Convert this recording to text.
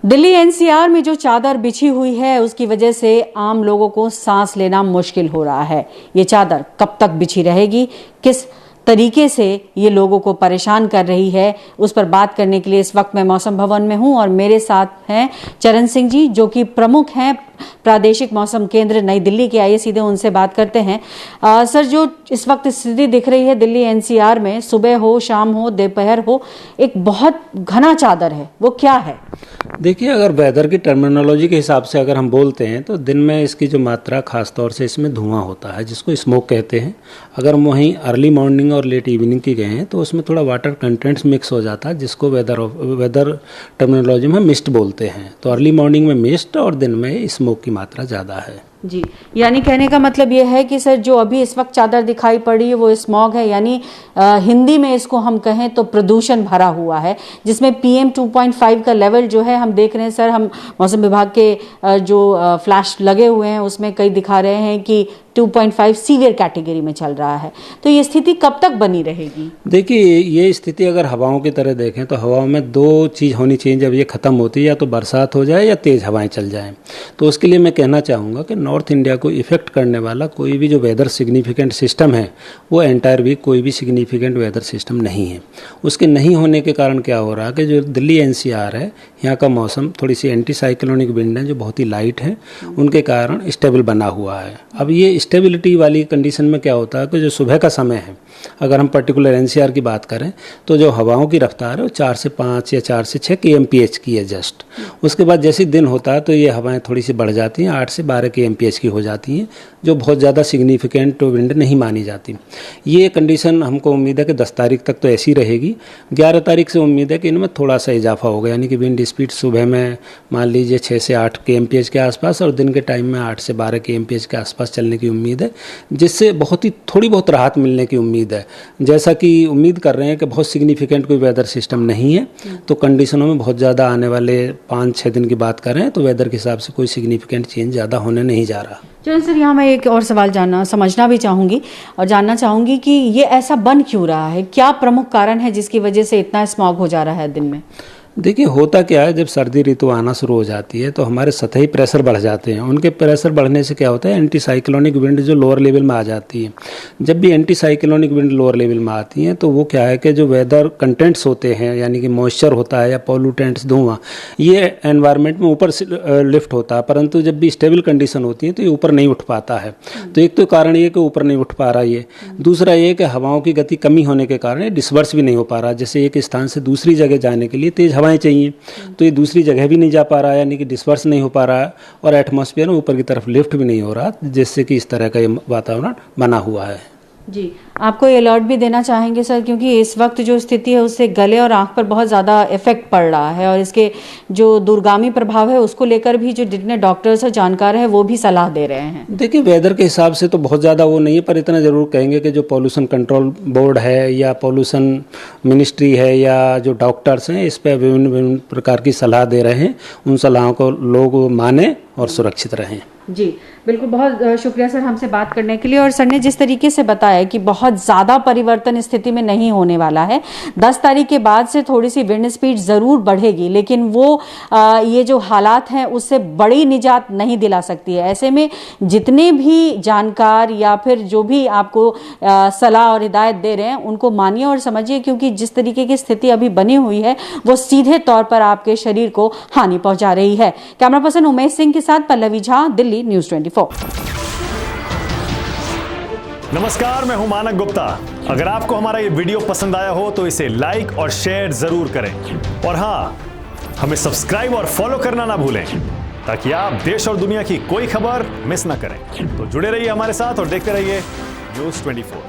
Delhi NCR में जो चादर बिछी हुई है उसकी वजह से आम लोगों को सांस लेना मुश्किल हो रहा है। ये चादर कब तक बिछी रहेगी, किस तरीके से ये लोगों को परेशान कर रही है, उस पर बात करने के लिए इस वक्त मैं मौसम भवन में हूं और मेरे साथ हैं चरण सिंह जी जो कि प्रमुख हैं प्रादेशिक मौसम केंद्र नई दिल्ली के। आइए सीधे उनसे बात करते हैं। सर, जो इस वक्त स्थिति दिख रही है दिल्ली एनसीआर में, सुबह हो, शाम हो, दोपहर हो, एक बहुत घना चादर है, वो क्या है? देखिए, अगर वेदर की टर्मिनोलॉजी के हिसाब से अगर हम बोलते हैं तो दिन में इसकी जो मात्रा खास तौर से इसमें धुआं होता है जिसको स्मोक कहते हैं। अगर हम वहीं अर्ली मॉर्निंग और लेट इवनिंग की गए हैं तो उसमें थोड़ा वाटर कंटेंट्स मिक्स हो जाता है जिसको वेदर टर्मिनोलॉजी में मिस्ट बोलते हैं। तो अर्ली मॉर्निंग में मिस्ट और दिन में स्मोक की मात्रा ज़्यादा है जी। यानी कहने का मतलब ये है कि सर जो अभी इस वक्त चादर दिखाई पड़ी है वो स्मॉग है, यानी हिंदी में इसको हम कहें तो प्रदूषण भरा हुआ है जिसमें PM 2.5 का लेवल जो है हम देख रहे हैं। सर, हम मौसम विभाग के जो फ्लैश लगे हुए हैं उसमें कई दिखा रहे हैं कि 2.5 सीवियर कैटेगरी में चल रहा है। तो ये स्थिति कब तक बनी रहेगी? देखिए, ये स्थिति अगर हवाओं की तरह देखें तो हवाओं में दो चीज़ होनी चाहिए जब ये ख़त्म होती है, या तो बरसात हो जाए या तेज़ हवाएं चल जाएं। तो उसके लिए मैं कहना चाहूँगा कि नॉर्थ इंडिया को इफ़ेक्ट करने वाला कोई भी जो वेदर सिग्निफिकेंट सिस्टम है वो एंटायर वीक कोई भी सिग्निफिकेंट वेदर सिस्टम नहीं है। उसके नहीं होने के कारण क्या हो रहा है कि जो दिल्ली NCR है यहाँ का मौसम थोड़ी सी एंटी साइक्लोनिक विंड है जो बहुत ही लाइट है, उनके कारण स्टेबल बना हुआ है। अब ये स्टेबिलिटी वाली कंडीशन में क्या होता है कि जो सुबह का समय है, अगर हम पर्टिकुलर NCR की बात करें तो जो हवाओं की रफ्तार है वो 4 से 5 या 4 से 6 kmph की है जस्ट। उसके बाद जैसे दिन होता है तो ये हवाएं थोड़ी सी बढ़ जाती हैं, 8 से 12 kmph की हो जाती हैं, जो बहुत ज़्यादा सिग्निफिकेंट विंड नहीं मानी जाती। ये कंडीशन हमको उम्मीद है कि 10 तारीख तक तो ऐसी रहेगी। 11 तारीख से उम्मीद है कि इनमें थोड़ा सा इजाफा होगा, यानी कि विंड स्पीड सुबह में मान लीजिए 6 से 8 kmph के आसपास और दिन के टाइम में 8 से 12 kmph के आसपास चलने की उम्मीद है, जिससे थोड़ी बहुत राहत मिलने की उम्मीद है। जैसा कि उम्मीद कर रहे हैं कि बहुत सिग्निफिकेंट कोई वेदर सिस्टम नहीं है, तो कंडीशनों में बहुत ज़्यादा आने वाले 5-6 दिन की बात कर रहे हैं तो वेदर के हिसाब से कोई सिग्निफिकेंट चेंज ज़्यादा होने नहीं जा रहा। चलो सर, यहाँ मैं एक और सवाल समझना भी चाहूँगी और जानना चाहूँगी कि ये ऐसा बन क्यों रहा है? क्या प्रमुख कारण है जिसकी वजह से इतना स्मॉग हो जा रहा है दिन में? देखिए, होता क्या है, जब सर्दी ऋतु आना शुरू हो जाती है तो हमारे सतही प्रेशर बढ़ जाते हैं। उनके प्रेशर बढ़ने से क्या होता है, एंटी साइक्लोनिक विंड जो लोअर लेवल में आ जाती है। जब भी anti cyclonic wind lower level में आती हैं तो वो क्या है कि जो वेदर कंटेंट्स होते हैं, यानी कि मॉइस्चर होता है या पॉल्यूटेंट्स, धुआं, ये एनवायरनमेंट में ऊपर लिफ्ट होता है, परंतु जब भी स्टेबल कंडीशन होती है तो ये ऊपर नहीं उठ पाता है। तो एक तो कारण ये कि ऊपर नहीं उठ पा रहा ये, दूसरा ये कि हवाओं की गति कमी होने के कारण डिस्पर्स भी नहीं हो पा रहा। जैसे एक स्थान से दूसरी जगह जाने के लिए तेज हवाएं चाहिए तो ये दूसरी जगह भी नहीं जा पा रहा है, यानी कि डिस्पर्स नहीं हो पा रहा है, और एटमॉस्फेयर में ऊपर की तरफ लिफ्ट भी नहीं हो रहा, जिससे कि इस तरह का ये वातावरण बना हुआ है। जी, आपको ये अलर्ट भी देना चाहेंगे सर, क्योंकि इस वक्त जो स्थिति है उससे गले और आंख पर बहुत ज़्यादा इफेक्ट पड़ रहा है और इसके जो दूरगामी प्रभाव है उसको लेकर भी जो जितने डॉक्टर्स और जानकार हैं वो भी सलाह दे रहे हैं। देखिए, वेदर के हिसाब से तो बहुत ज़्यादा वो नहीं है, पर इतना ज़रूर कहेंगे कि जो पॉल्यूशन कंट्रोल बोर्ड है या पॉल्यूशन मिनिस्ट्री है या जो डॉक्टर्स हैं इस पर विभिन्न प्रकार की सलाह दे रहे हैं। उन सलाहों को लोग माने और सुरक्षित रहें। जी बिल्कुल, बहुत शुक्रिया सर हमसे बात करने के लिए। और सर ने जिस तरीके से बताया कि बहुत ज़्यादा परिवर्तन स्थिति में नहीं होने वाला है, 10 तारीख के बाद से थोड़ी सी विंड स्पीड ज़रूर बढ़ेगी, लेकिन वो ये जो हालात हैं उससे बड़ी निजात नहीं दिला सकती है। ऐसे में जितने भी जानकार या फिर जो भी आपको सलाह और हिदायत दे रहे हैं उनको मानिए और समझिए, क्योंकि जिस तरीके की स्थिति अभी बनी हुई है वो सीधे तौर पर आपके शरीर को हानि पहुँचा रही है। कैमरा पर्सन उमेश सिंह के साथ पल्लवी झा, दिल्ली न्यूज़ 24। नमस्कार, मैं हूं मानक गुप्ता। अगर आपको हमारा ये वीडियो पसंद आया हो तो इसे लाइक और शेयर जरूर करें, और हां, हमें सब्सक्राइब और फॉलो करना ना भूलें ताकि आप देश और दुनिया की कोई खबर मिस ना करें। तो जुड़े रहिए हमारे साथ और देखते रहिए न्यूज़ 24।